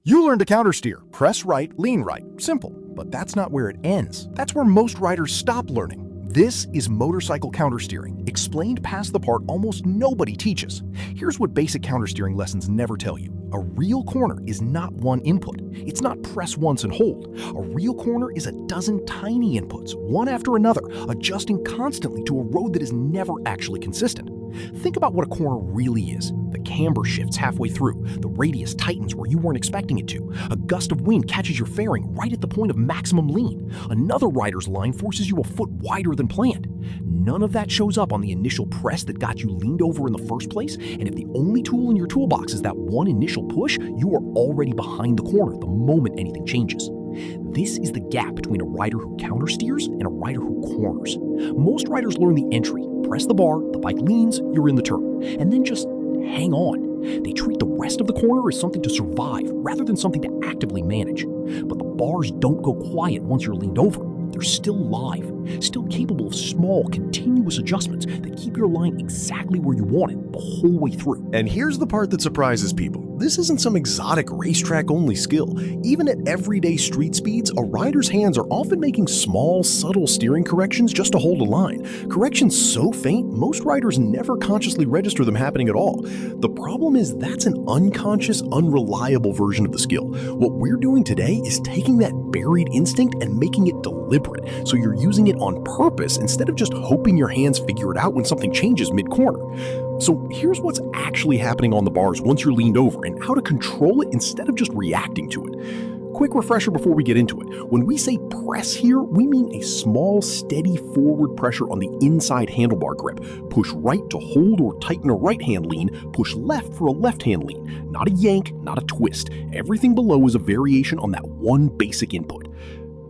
You learn to countersteer. Press right, lean right. Simple. But that's not where it ends. That's where most riders stop learning. This is motorcycle countersteering, explained past the part almost nobody teaches. Here's what basic countersteering lessons never tell you. A real corner is not one input. It's not press once and hold. A real corner is a dozen tiny inputs, one after another, adjusting constantly to a road that is never actually consistent. Think about what a corner really is. The camber shifts halfway through. The radius tightens where you weren't expecting it to. A gust of wind catches your fairing right at the point of maximum lean. Another rider's line forces you a foot wider than planned. None of that shows up on the initial press that got you leaned over in the first place, and if the only tool in your toolbox is that one initial push, you are already behind the corner the moment anything changes. This is the gap between a rider who countersteers and a rider who corners. Most riders learn the entry. Press the bar, the bike leans, you're in the turn, and then just hang on. They treat the rest of the corner as something to survive rather than something to actively manage. But the bars don't go quiet once you're leaned over. They're still live, still capable of small, continuous adjustments that keep your line exactly where you want it the whole way through. And here's the part that surprises people. This isn't some exotic racetrack-only skill. Even at everyday street speeds, a rider's hands are often making small, subtle steering corrections just to hold a line. Corrections so faint, most riders never consciously register them happening at all. The problem is that's an unconscious, unreliable version of the skill. What we're doing today is taking that buried instinct and making it deliberate, so you're using it on purpose instead of just hoping your hands figure it out when something changes mid-corner. So here's what's actually happening on the bars once you're leaned over and how to control it instead of just reacting to it. Quick refresher before we get into it. When we say press here, we mean a small, steady forward pressure on the inside handlebar grip. Push right to hold or tighten a right hand lean, push left for a left hand lean. Not a yank, not a twist. Everything below is a variation on that one basic input.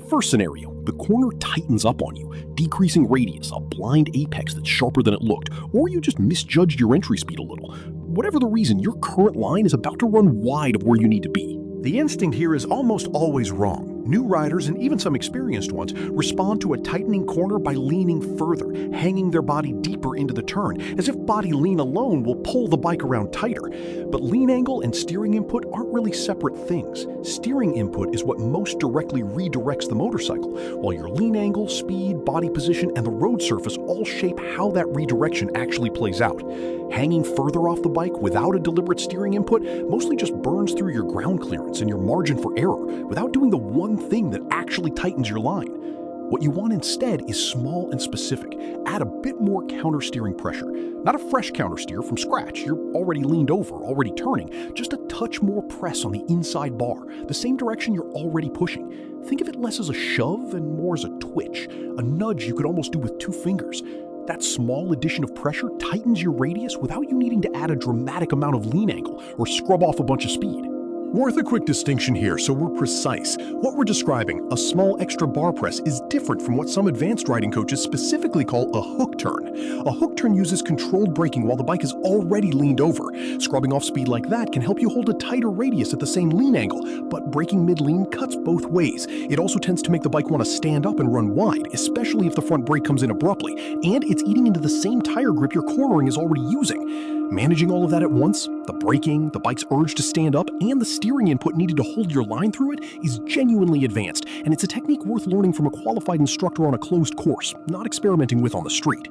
First scenario, the corner tightens up on you, decreasing radius, a blind apex that's sharper than it looked, or you just misjudged your entry speed a little. Whatever the reason, your current line is about to run wide of where you need to be. The instinct here is almost always wrong. New riders, and even some experienced ones, respond to a tightening corner by leaning further, hanging their body deeper into the turn, as if body lean alone will pull the bike around tighter. But lean angle and steering input aren't really separate things. Steering input is what most directly redirects the motorcycle, while your lean angle, speed, body position, and the road surface all shape how that redirection actually plays out. Hanging further off the bike without a deliberate steering input mostly just burns through your ground clearance and your margin for error without doing the one thing that actually tightens your line. What you want instead is small and specific. Add a bit more countersteering pressure. Not a fresh countersteer from scratch. You're already leaned over, already turning. Just a touch more press on the inside bar, the same direction you're already pushing. Think of it less as a shove and more as a twitch, a nudge you could almost do with 2 fingers. That small addition of pressure tightens your radius without you needing to add a dramatic amount of lean angle or scrub off a bunch of speed. Worth a quick distinction here so we're precise. What we're describing, a small extra bar press, is different from what some advanced riding coaches specifically call a hook turn. A hook turn uses controlled braking while the bike is already leaned over. Scrubbing off speed like that can help you hold a tighter radius at the same lean angle, but braking mid-lean cuts both ways. It also tends to make the bike want to stand up and run wide, especially if the front brake comes in abruptly, and it's eating into the same tire grip your cornering is already using. Managing all of that at once, the braking, the bike's urge to stand up, and the steering input needed to hold your line through it is genuinely advanced, and it's a technique worth learning from a qualified instructor on a closed course, not experimenting with on the street.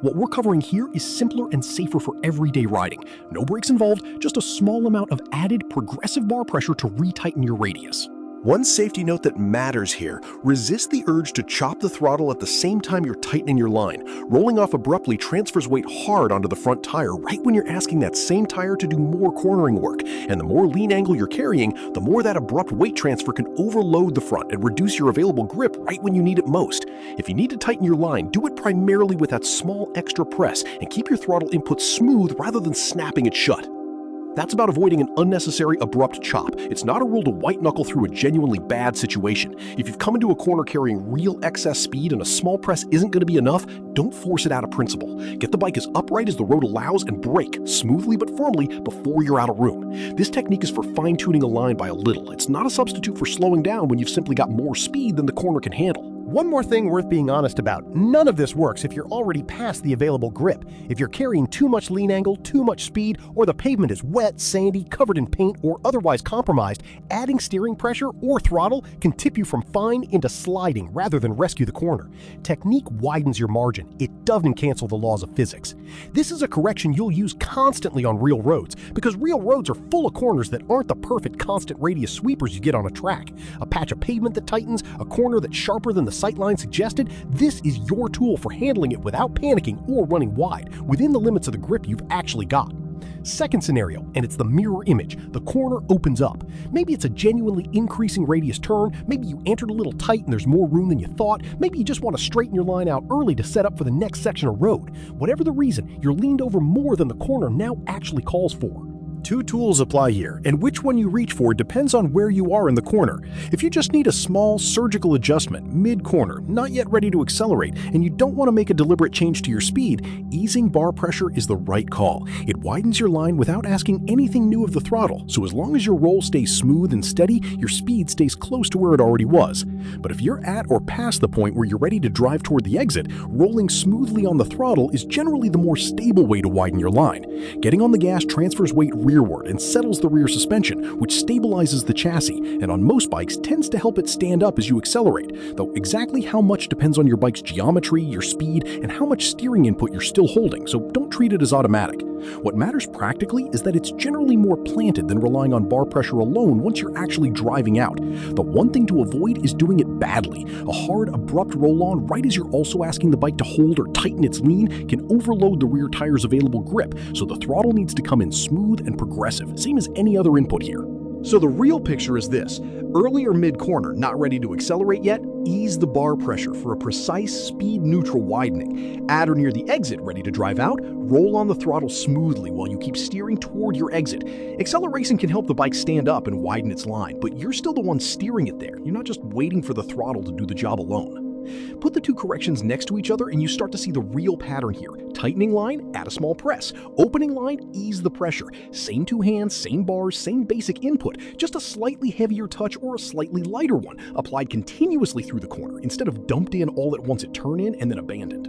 What we're covering here is simpler and safer for everyday riding. No brakes involved, just a small amount of added progressive bar pressure to retighten your radius. One safety note that matters here, resist the urge to chop the throttle at the same time you're tightening your line. Rolling off abruptly transfers weight hard onto the front tire right when you're asking that same tire to do more cornering work. And the more lean angle you're carrying, the more that abrupt weight transfer can overload the front and reduce your available grip right when you need it most. If you need to tighten your line, do it primarily with that small extra press and keep your throttle input smooth rather than snapping it shut. That's about avoiding an unnecessary abrupt chop. It's not a rule to white-knuckle through a genuinely bad situation. If you've come into a corner carrying real excess speed and a small press isn't going to be enough, don't force it out of principle. Get the bike as upright as the road allows and brake, smoothly but firmly, before you're out of room. This technique is for fine-tuning a line by a little. It's not a substitute for slowing down when you've simply got more speed than the corner can handle. One more thing worth being honest about. None of this works if you're already past the available grip. If you're carrying too much lean angle, too much speed, or the pavement is wet, sandy, covered in paint, or otherwise compromised, adding steering pressure or throttle can tip you from fine into sliding rather than rescue the corner. Technique widens your margin. It doesn't cancel the laws of physics. This is a correction you'll use constantly on real roads, because real roads are full of corners that aren't the perfect constant radius sweepers you get on a track. A patch of pavement that tightens, a corner that's sharper than the sightline suggested, this is your tool for handling it without panicking or running wide, within the limits of the grip you've actually got. Second scenario, and it's the mirror image. The corner opens up. Maybe it's a genuinely increasing radius turn, maybe you entered a little tight and there's more room than you thought, maybe you just want to straighten your line out early to set up for the next section of road. Whatever the reason, you're leaned over more than the corner now actually calls for. Two tools apply here, and which one you reach for depends on where you are in the corner. If you just need a small surgical adjustment mid-corner, not yet ready to accelerate, and you don't want to make a deliberate change to your speed, easing bar pressure is the right call. It widens your line without asking anything new of the throttle, so as long as your roll stays smooth and steady, your speed stays close to where it already was. But if you're at or past the point where you're ready to drive toward the exit, rolling smoothly on the throttle is generally the more stable way to widen your line. Getting on the gas transfers weight rearward and settles the rear suspension, which stabilizes the chassis, and on most bikes tends to help it stand up as you accelerate, though exactly how much depends on your bike's geometry, your speed, and how much steering input you're still holding, so don't treat it as automatic. What matters practically is that it's generally more planted than relying on bar pressure alone once you're actually driving out. The one thing to avoid is doing it badly. A hard, abrupt roll-on right as you're also asking the bike to hold or tighten its lean can overload the rear tire's available grip, so the throttle needs to come in smooth and progressive, same as any other input here. So the real picture is this. Earlier mid-corner, not ready to accelerate yet, ease the bar pressure for a precise speed-neutral widening. At or near the exit, ready to drive out, roll on the throttle smoothly while you keep steering toward your exit. Acceleration can help the bike stand up and widen its line, but you're still the one steering it there. You're not just waiting for the throttle to do the job alone. Put the two corrections next to each other and you start to see the real pattern here. Tightening line, add a small press. Opening line, ease the pressure. Same two hands, same bars, same basic input, just a slightly heavier touch or a slightly lighter one, applied continuously through the corner instead of dumped in all at once at turn in and then abandoned.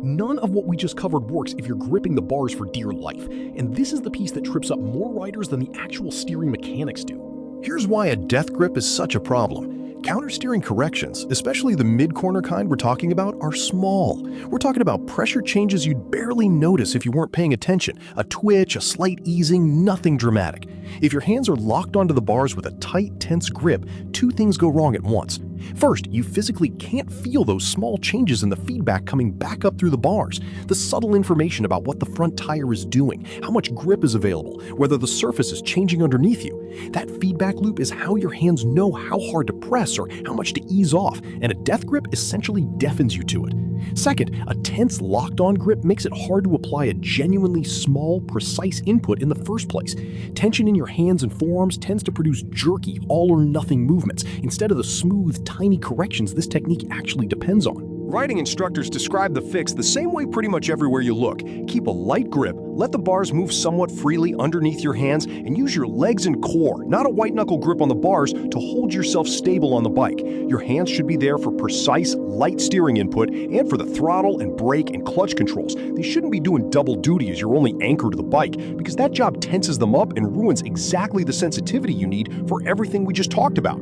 None of what we just covered works if you're gripping the bars for dear life, and this is the piece that trips up more riders than the actual steering mechanics do. Here's why a death grip is such a problem. Countersteering corrections, especially the mid-corner kind we're talking about, are small. We're talking about pressure changes you'd barely notice if you weren't paying attention. A twitch, a slight easing, nothing dramatic. If your hands are locked onto the bars with a tight, tense grip, two things go wrong at once. First, you physically can't feel those small changes in the feedback coming back up through the bars. The subtle information about what the front tire is doing, how much grip is available, whether the surface is changing underneath you. That feedback loop is how your hands know how hard to press or how much to ease off, and a death grip essentially deafens you to it. Second, a tense locked-on grip makes it hard to apply a genuinely small, precise input in the first place. Tension in your hands and forearms tends to produce jerky, all-or-nothing movements, instead of the smooth, tiny corrections this technique actually depends on. Riding instructors describe the fix the same way pretty much everywhere you look. Keep a light grip, let the bars move somewhat freely underneath your hands, and use your legs and core, not a white-knuckle grip on the bars, to hold yourself stable on the bike. Your hands should be there for precise, light steering input and for the throttle and brake and clutch controls. They shouldn't be doing double duty as your only anchor to the bike, because that job tenses them up and ruins exactly the sensitivity you need for everything we just talked about.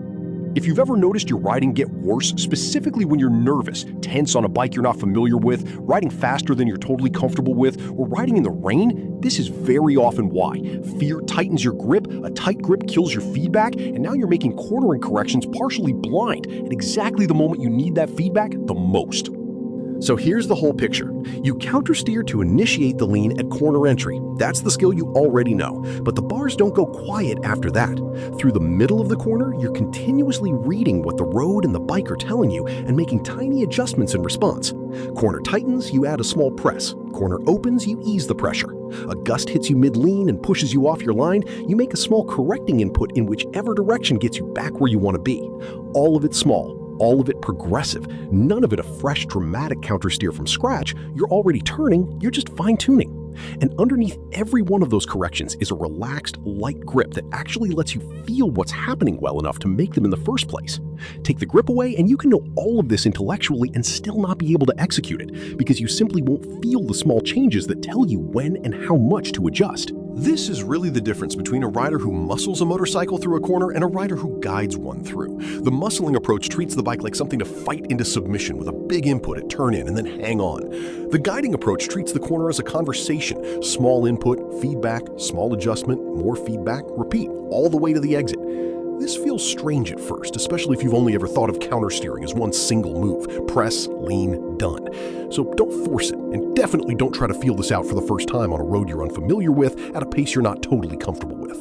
If you've ever noticed your riding get worse, specifically when you're nervous, tense on a bike you're not familiar with, riding faster than you're totally comfortable with, or riding in the rain, this is very often why. Fear tightens your grip, a tight grip kills your feedback, and now you're making cornering corrections partially blind at exactly the moment you need that feedback the most. So here's the whole picture. You countersteer to initiate the lean at corner entry. That's the skill you already know, but the bars don't go quiet after that. Through the middle of the corner, you're continuously reading what the road and the bike are telling you and making tiny adjustments in response. Corner tightens, you add a small press. Corner opens, you ease the pressure. A gust hits you mid-lean and pushes you off your line, you make a small correcting input in whichever direction gets you back where you want to be. All of it small. All of it progressive, none of it a fresh, dramatic countersteer from scratch. You're already turning, you're just fine-tuning. And underneath every one of those corrections is a relaxed, light grip that actually lets you feel what's happening well enough to make them in the first place. Take the grip away and you can know all of this intellectually and still not be able to execute it, because you simply won't feel the small changes that tell you when and how much to adjust. This is really the difference between a rider who muscles a motorcycle through a corner and a rider who guides one through. The muscling approach treats the bike like something to fight into submission with a big input at turn in and then hang on. The guiding approach treats the corner as a conversation. Small input, feedback, small adjustment, more feedback, repeat, all the way to the exit. This feels strange at first, especially if you've only ever thought of countersteering as one single move. Press, lean, done. So don't force it, and definitely don't try to feel this out for the first time on a road you're unfamiliar with at a pace you're not totally comfortable with.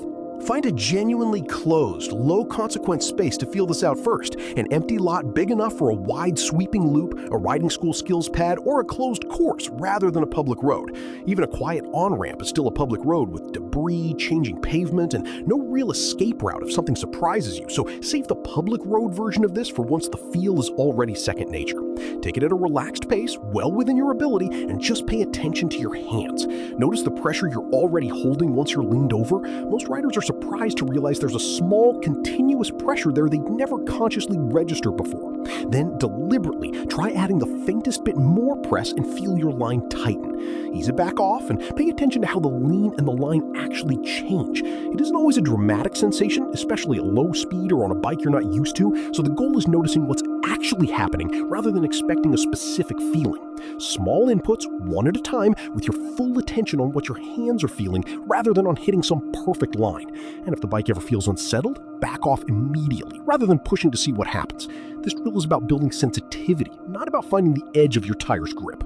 Find a genuinely closed, low-consequence space to feel this out first. An empty lot big enough for a wide sweeping loop, a riding school skills pad, or a closed course rather than a public road. Even a quiet on-ramp is still a public road with debris, changing pavement, and no real escape route if something surprises you. So save the public road version of this for once the feel is already second nature. Take it at a relaxed pace, well within your ability, and just pay attention to your hands. Notice the pressure you're already holding once you're leaned over. Most riders are surprised to realize there's a small, continuous pressure there they'd never consciously registered before. Then deliberately try adding the faintest bit more press and feel your line tighten. Ease it back off and pay attention to how the lean and the line actually change. It isn't always a dramatic sensation, especially at low speed or on a bike you're not used to, so the goal is noticing what's actually happening rather than expecting a specific feeling. Small inputs, one at a time, with your full attention on what your hands are feeling rather than on hitting some perfect line. And if the bike ever feels unsettled, back off immediately rather than pushing to see what happens. This drill is about building sensitivity, not about finding the edge of your tire's grip.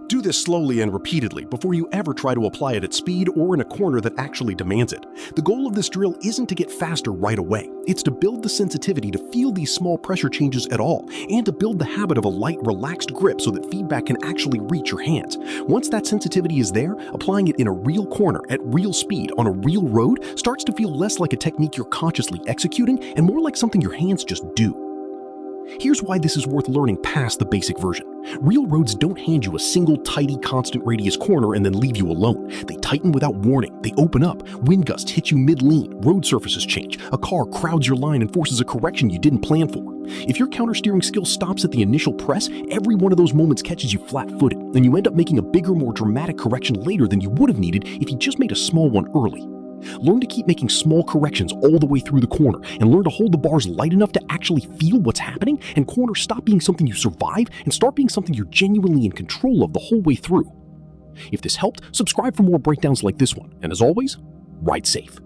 Do this slowly and repeatedly before you ever try to apply it at speed or in a corner that actually demands it. The goal of this drill isn't to get faster right away. It's to build the sensitivity to feel these small pressure changes at all, and to build the habit of a light, relaxed grip so that feedback can actually reach your hands. Once that sensitivity is there, applying it in a real corner at real speed on a real road starts to feel less like a technique you're consciously executing and more like something your hands just do. Here's why this is worth learning past the basic version. Real roads don't hand you a single, tidy, constant radius corner and then leave you alone. They tighten without warning. They open up. Wind gusts hit you mid-lean. Road surfaces change. A car crowds your line and forces a correction you didn't plan for. If your countersteering skill stops at the initial press, every one of those moments catches you flat-footed, and you end up making a bigger, more dramatic correction later than you would have needed if you just made a small one early. Learn to keep making small corrections all the way through the corner, and learn to hold the bars light enough to actually feel what's happening, and corners stop being something you survive and start being something you're genuinely in control of the whole way through. If this helped, subscribe for more breakdowns like this one, and as always, ride safe.